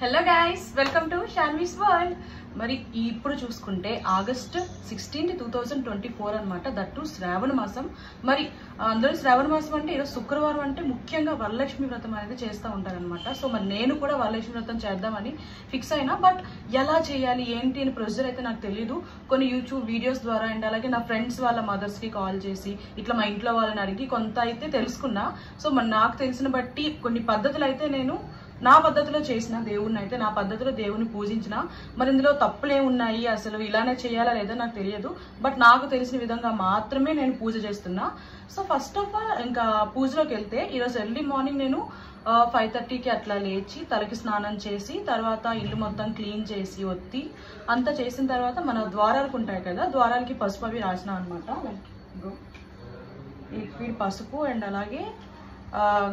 Hello guys, welcome to షాన్వీస్ world. మరి ఇప్పుడు చూసుకుంటే ఆగస్ట్ 16, 2024 అనమాట. దట్టు శ్రావణ మాసం. మరి అందరూ శ్రావణ మాసం అంటే ఈరోజు శుక్రవారం అంటే ముఖ్యంగా వరలక్ష్మి వ్రతం అనేది చేస్తూ ఉంటారనమాట. సో మరి నేను కూడా వరలక్ష్మి వ్రతం చేద్దామని ఫిక్స్ అయినా, బట్ ఎలా చేయాలి ఏంటి అని ప్రొసీజర్ అయితే నాకు తెలియదు. కొన్ని యూట్యూబ్ వీడియోస్ ద్వారా అండ్ అలాగే నా ఫ్రెండ్స్ వాళ్ళ మదర్స్కి కాల్ చేసి ఇట్లా మా ఇంట్లో వాళ్ళని అడిగి కొంత అయితే తెలుసుకున్నా. సో మరి నాకు తెలిసిన బట్టి కొన్ని పద్ధతులు అయితే నేను నా పద్ధతిలో చేసిన, దేవుణ్ణి అయితే నా పద్ధతిలో దేవుని పూజించిన. మరి ఇందులో తప్పులే ఉన్నాయి, అసలు ఇలానే చేయాలా లేదో నాకు తెలియదు. బట్ నాకు తెలిసిన విధంగా మాత్రమే నేను పూజ చేస్తున్నా. సో ఫస్ట్ ఆఫ్ ఆల్ ఇంకా పూజలోకి వెళ్తే, ఈరోజు ఎర్లీ మార్నింగ్ నేను 5:30కి అట్లా లేచి తలకి స్నానం చేసి తర్వాత ఇల్లు మొత్తం క్లీన్ చేసి ఒత్తి అంతా చేసిన తర్వాత మన ద్వారాలకు ఉంటాయి కదా, ద్వారాలకి పసుపు అవి రాసిన అనమాట. లిక్విడ్ పసుపు అండ్ అలాగే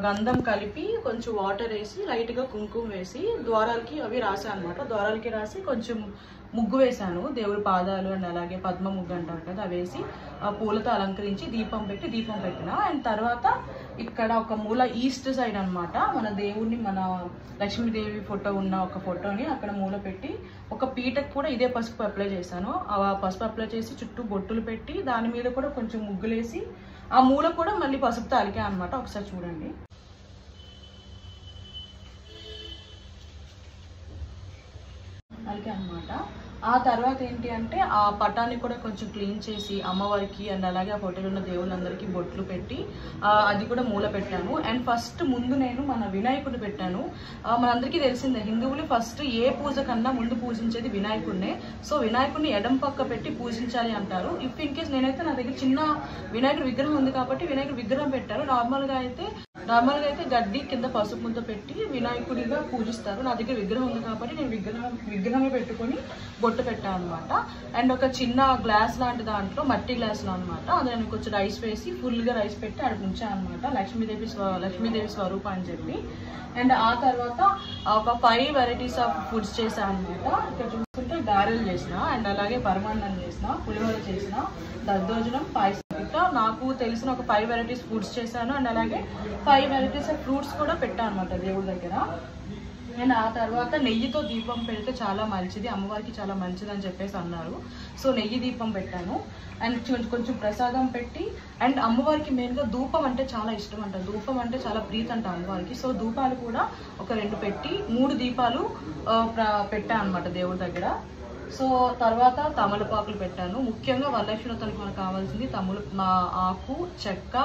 గంధం కలిపి కొంచెం వాటర్ వేసి లైట్గా కుంకుమ వేసి ద్వారాలకి అవి రాసాను అనమాట. ద్వారాలకి రాసి కొంచెం ముగ్గు వేసాను, దేవుడి పాదాలు అండ్ అలాగే పద్మ ముగ్గు అంటారు కదా, అవి వేసి పూలతో అలంకరించి దీపం పెట్టిన. అండ్ తర్వాత ఇక్కడ ఒక మూల ఈస్ట్ సైడ్ అనమాట మన దేవుడిని, మన లక్ష్మీదేవి ఫోటో ఉన్న ఒక ఫోటోని అక్కడ మూల పెట్టి ఒక పీటకు కూడా ఇదే పసుపు అప్లై చేశాను. ఆ పసుపు అప్లై చేసి చుట్టూ బొట్టులు పెట్టి దాని మీద కూడా కొంచెం ముగ్గులేసి ఆ మూల కూడా మళ్ళీ పసుపుతో అలికా అనమాట. ఒకసారి చూడండి. అలికా అనమాట. ఆ తర్వాత ఏంటి అంటే ఆ పటాన్ని కూడా కొంచెం క్లీన్ చేసి అమ్మవారికి అండ్ అలాగే ఆ ఫోటోలో ఉన్న దేవుళ్ళందరికీ బొట్లు పెట్టి అది కూడా మూల పెట్టాను. అండ్ ఫస్ట్ ముందు నేను మన వినాయకుడిని పెట్టాను. మనందరికీ తెలిసిందే, హిందువులు ఫస్ట్ ఏ పూజ కన్నా ముందు పూజించేది వినాయకుడినే. సో వినాయకుడిని ఎడం పక్క పెట్టి పూజించాలి అంటారు. ఇఫ్ ఇన్ కేస్ నేనైతే నా దగ్గర చిన్న వినాయకుడి విగ్రహం ఉంది కాబట్టి వినాయకుడి విగ్రహం పెట్టాను. నార్మల్గా అయితే గడ్డి కింద పసుపు ముద్ద పెట్టి వినాయకుడిగా పూజిస్తారు. నా దగ్గర విగ్రహం ఉంది కాబట్టి నేను విగ్రహమే పెట్టుకొని బొట్టు పెట్టాను అనమాట. అండ్ ఒక చిన్న గ్లాస్ లాంటి దాంట్లో, మట్టి గ్లాస్లో అనమాట, అందులో నేను కొంచెం రైస్ వేసి ఫుల్గా రైస్ పెట్టి అక్కడ ఉంచాను అనమాట, లక్ష్మీదేవి స్వరూపం అని చెప్పి. అండ్ ఆ తర్వాత ఒక 5 వెరైటీస్ ఆఫ్ ఫుడ్స్ చేశాను అనమాట. ఇక్కడ చూసుకుంటే గారెలు చేసిన అండ్ అలాగే పరమాన్నం చేసిన, పులిహోర చేసిన, దద్దోజనం, పాయసం, ఇట్లా నాకు తెలిసిన ఒక 5 వెరైటీస్ ఫుడ్స్ చేశాను. అండ్ అలాగే 5 వెరైటీస్ ఆఫ్ ఫ్రూట్స్ కూడా పెట్టాను అనమాట దేవుడి దగ్గర. అండ్ ఆ తర్వాత నెయ్యితో దీపం పెడితే చాలా మంచిది, అమ్మవారికి చాలా మంచిది అని చెప్పేసి అన్నారు. సో నెయ్యి దీపం పెట్టాను. అండ్ కొంచెం ప్రసాదం పెట్టి, అండ్ అమ్మవారికి మెయిన్గా ధూపం అంటే చాలా ఇష్టం అంట, ధూపం అంటే చాలా ప్రీతి అంట అమ్మవారికి. సో ధూపాలు కూడా ఒక 2 పెట్టి 3 దీపాలు పెట్టాను అనమాట దేవుడి దగ్గర. సో తర్వాత తమలపాకులు పెట్టాను. ముఖ్యంగా వరలక్ష్మి వ్రతానికి మనకు కావాల్సింది ఆకు, చెక్క,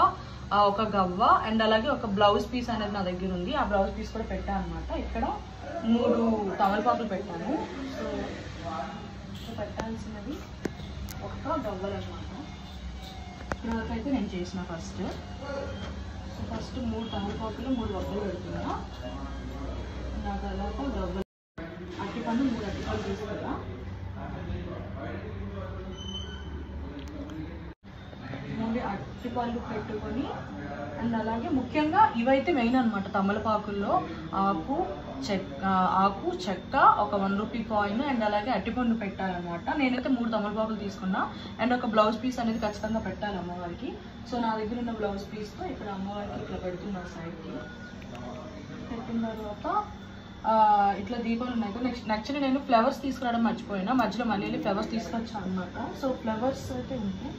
ఒక గవ్వ అండ్ అలాగే ఒక బ్లౌజ్ పీస్ అనేది నా దగ్గర ఉంది. ఆ బ్లౌజ్ పీస్ కూడా పెట్టాను అనమాట. ఇక్కడ 3 తమలపాకులు పెట్టాను. సో పెట్టాల్సినవి ఒక గవ్వలు అనమాట. ఇప్పటివరకైతే నేను చేసిన ఫస్ట్ 3 తమలపాకులు 3 గవ్వలు పెడుతున్నా. నా తర్వాత గవ్వలు, అరటిపండు 3 అరటిపండు తీసుకున్నా. అరటిపళ్ళు పెట్టుకొని అండ్ అలాగే ముఖ్యంగా ఇవైతే మెయిన్ అనమాట. తమలపాకుల్లో ఆకు, చెక్క, ఒక 1 రూపీ కాయిన్ అండ్ అలాగే అరటిపండు పెట్టాలన్నమాట. నేనైతే 3 తమలపాకులు తీసుకున్నా. అండ్ ఒక బ్లౌజ్ పీస్ అనేది ఖచ్చితంగా పెట్టాలి అమ్మవారికి. సో నా దగ్గర ఉన్న బ్లౌజ్ పీస్తో ఇక్కడ అమ్మవారికి ఇట్లా పెడుతున్నా సైడ్కి. పెట్టిన తర్వాత ఇట్లా దీపాలు ఉన్నాయి కదా. యాక్చువల్లీ నేను ఫ్లవర్స్ తీసుకురావడం మర్చిపోయినా, మధ్యలో మళ్ళీ ఫ్లవర్స్ తీసుకొచ్చాను అనమాట. సో ఫ్లవర్స్ అయితే ఉంటాయి,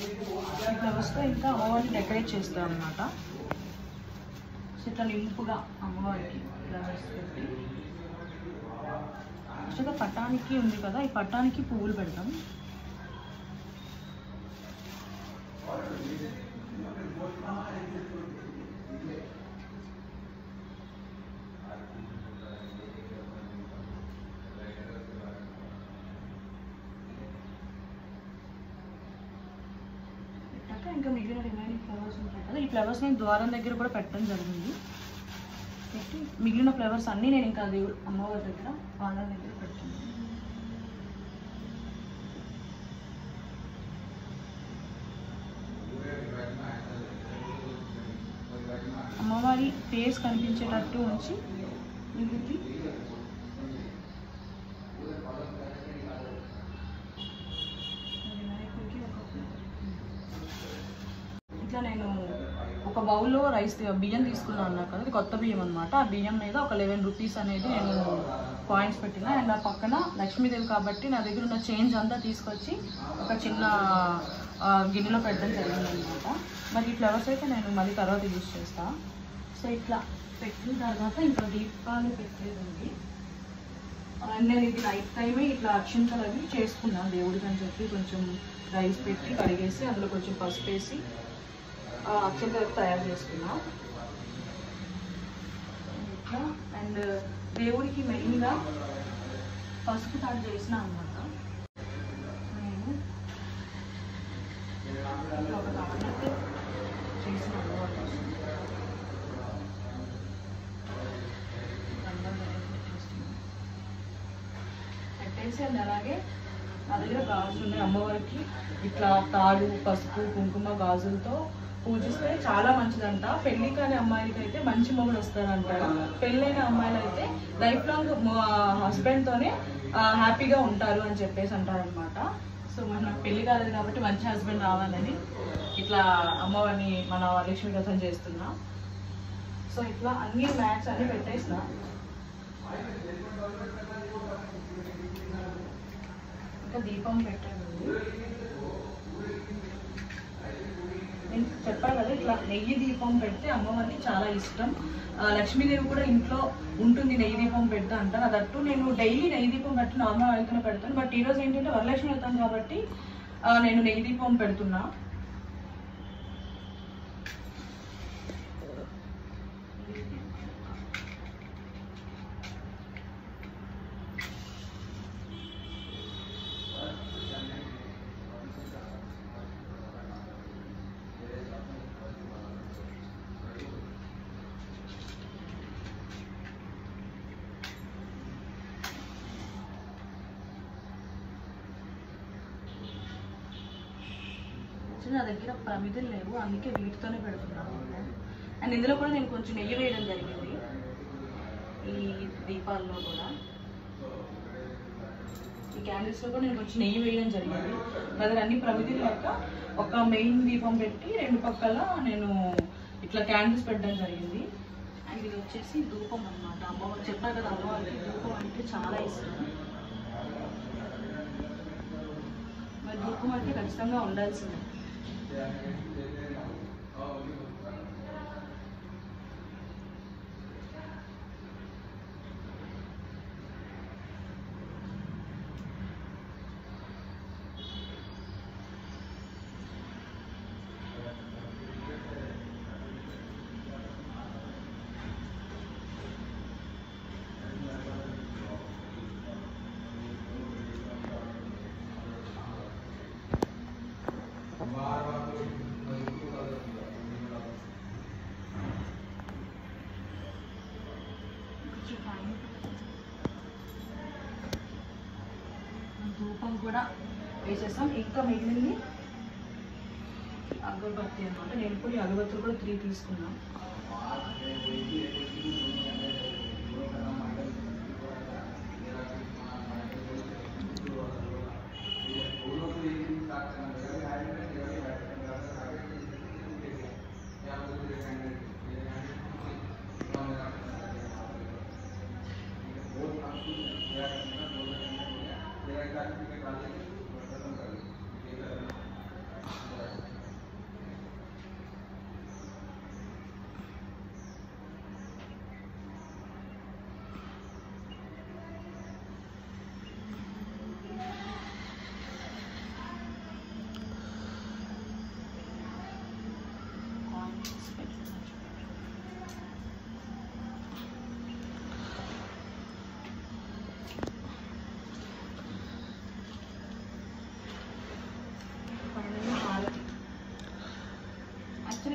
ఈ ఫ్లవర్స్తో ఇంకా అమ్మవారిని డెకరేట్ చేస్తాను అనమాట. సో ఇట్లా నింపుగా అమ్మవారికి ఫ్లవర్స్ పెట్టి, యాక్చువల్గా పటానికి ఉంది కదా, ఈ పటానికి పువ్వులు పెడతాం. ఇంకా మిగిలిన రిమైనింగ్ ఫ్లవర్స్ ఉంటాయి కదా, ఈ ఫ్లవర్స్ నేను ద్వారం దగ్గర కూడా పెట్టడం జరిగింది. పెట్టి మిగిలిన ఫ్లవర్స్ అన్నీ నేను ఇంకా దేవుడు అమ్మవారి దగ్గర పాదాల దగ్గర పెడుతున్నాను. అమ్మవారి ఫేస్ కనిపించేటట్టు ఉంచి మిగిలింది ఇట్లా నేను ఒక బౌల్లో బియ్యం తీసుకున్నాను అన్నా కదా, అది కొత్త బియ్యం అనమాట. ఆ బియ్యం మీద ఒక 11 రూపీస్ అనేది నేను కాయిన్స్ పెట్టిన. అండ్ ఆ పక్కన లక్ష్మీదేవి కాబట్టి నా దగ్గర ఉన్న చేంజ్ అంతా తీసుకొచ్చి ఒక చిన్న గిన్నెలో పెట్టడం జరిగిందనమాట. మరి ఈ ఫ్లవర్స్ అయితే నేను మళ్ళీ తర్వాత యూజ్ చేస్తాను. సో ఇట్లా పెట్టిన తర్వాత ఇంకా దీపాలు పెట్టేదండి. అండ్ నేను ఇది నైట్ టైమే ఇట్లా అక్షింతలు అవి చేసుకున్నాను దేవుడికి అని చెప్పి, కొంచెం రైస్ పెట్టి కడిగేసి అందులో కొంచెం పసుపు వేసి అక్షింతలు తయారు చేసుకున్నా ఇట్లా. అండ్ దేవుడికి మెయిన్గా పసుపు తాడు చేసిన అన్నమాట. నేను ఒక తాడు చేసిన పెట్టేసి, అండ్ అలాగే నా దగ్గర గాజులు ఉన్నాయి. అమ్మవారికి ఇట్లా తాడు, పసుపు, కుంకుమ, గాజులతో పూజిస్తే చాలా మంచిదంట. పెళ్లి కాని అమ్మాయిలకి అయితే మంచి మొగుడు వస్తారంటారు. పెళ్ళైన అమ్మాయిలు అయితే లైఫ్ లాంగ్ హస్బెండ్తోనే హ్యాపీగా ఉంటారు అని చెప్పేసి అంటారనమాట. సో నాకు పెళ్లి కాలేదు కాబట్టి మంచి హస్బెండ్ రావాలని ఇట్లా అమ్మవారిని మన లక్ష్మీ వ్రతం చేస్తున్నా. సో ఇట్లా అన్ని మ్యాట్స్ అన్ని పెట్టేసిన. ఇంకా దీపం పెట్టండి. నేను చెప్పాను కదా, ఇట్లా నెయ్యి దీపం పెడితే అమ్మవారికి చాలా ఇష్టం. లక్ష్మీదేవి కూడా ఇంట్లో ఉంటుంది నెయ్యి దీపం పెడతా అంటారు. అదట్టు నేను డైలీ నెయ్యి దీపం పెట్టి నార్మల్ ఆయిల్తోనే పెడతాను. బట్ ఈరోజు ఏంటంటే వరలక్ష్మి వెళ్తాను కాబట్టి నేను నెయ్యి దీపం పెడుతున్నా. నా దగ్గర ప్రమిదలు లేవు, అందుకే వీటితోనే పెడుతున్నాను. అండ్ ఇందులో కూడా నేను కొంచెం నెయ్యి వేయడం జరిగింది. ఈ దీపాల్లో కూడా, ఈ క్యాండిల్స్లో కూడా నేను కొంచెం నెయ్యి వేయడం జరిగింది. నా దగ్గర అన్ని ప్రమిదలు లేక ఒక మెయిన్ దీపం పెట్టి 2 పక్కల నేను ఇట్లా క్యాండిల్స్ పెట్టడం జరిగింది. అండ్ ఇది వచ్చేసి ధూపం అన్నమాట. అమ్మవారు చెప్పారు కదా, అమ్మవారికి ధూపం అంటే చాలా ఇష్టం. మరి ధూపం అంటే ఖచ్చితంగా ఉండాల్సిందే. ధూపం కూడా వేసేసాం. ఇంకా మిగిలింది అగరబత్తి అనమాట. నేను కూడా అగరబత్తులు కూడా 3 తీసుకున్నాను.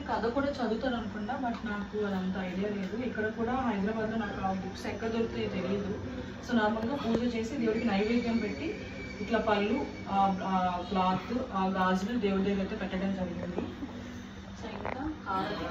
కథ కూడా చదువుతాను అనుకున్నా, బట్ నాకు అదంత ఐడియా లేదు. ఇక్కడ కూడా హైదరాబాద్లో నాకు ఆ బుక్స్ ఎక్కడ దొరుకుతాయో తెలియదు. సో నార్మల్గా పూజ చేసి దేవుడికి నైవేద్యం పెట్టి ఇట్లా పళ్ళు, క్లాత్, గాజులు దేవుడి దగ్గర అయితే పెట్టడం జరిగింది. సో ఇంకా హారతి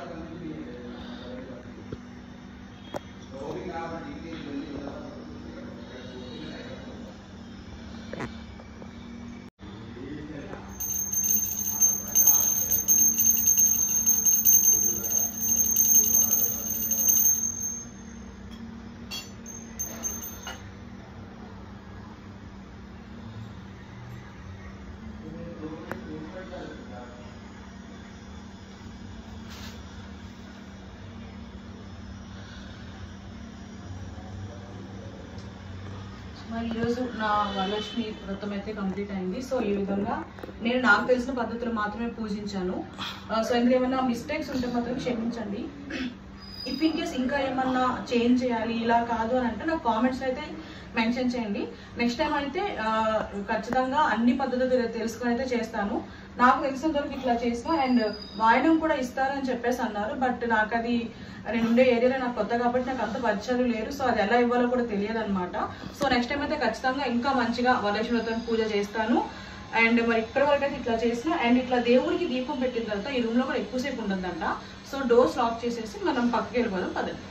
ఈరోజు నా వరలక్ష్మి వ్రతం అయితే కంప్లీట్ అయింది. సో ఈ విధంగా నేను నాకు తెలిసిన పద్ధతులు మాత్రమే పూజించాను. సో ఇందులో ఏమన్నా మిస్టేక్స్ ఉంటే మాత్రం క్షమించండి. ఇఫ్ ఇన్ కేస్ ఇంకా ఏమన్నా చేంజ్ చేయాలి ఇలా కాదు అని అంటే నాకు కామెంట్స్ అయితే మెన్షన్ చేయండి. నెక్స్ట్ టైం అయితే ఖచ్చితంగా అన్ని పద్ధతులు తెలుసుకొని అయితే చేస్తాను. నాకు తెలిసినంత వరకు ఇట్లా చేసిన అండ్ వాయినం కూడా ఇస్తారని చెప్పేసి అన్నారు. బట్ నాకు అది నేను ఉండే ఏరియాలో నాకు కొత్త కాబట్టి నాకు అంత పరిచయాలు లేరు. సో అది ఎలా ఇవ్వాలో కూడా తెలియదు అనమాట. సో నెక్స్ట్ టైం అయితే ఖచ్చితంగా ఇంకా మంచిగా వరలక్ష్మి వ్రతం పూజ చేస్తాను. అండ్ మరి ఇప్పటి వరకు అయితే ఇట్లా చేసిన అండ్ ఇట్లా దేవుడికి దీపం పెట్టిన తర్వాత ఈ రూమ్ లో కూడా ఎక్కువసేపు ఉండదంట. సో డోర్స్ లాక్ చేసేసి మనం పక్కకి వెళ్ళిపోదాం పదండి.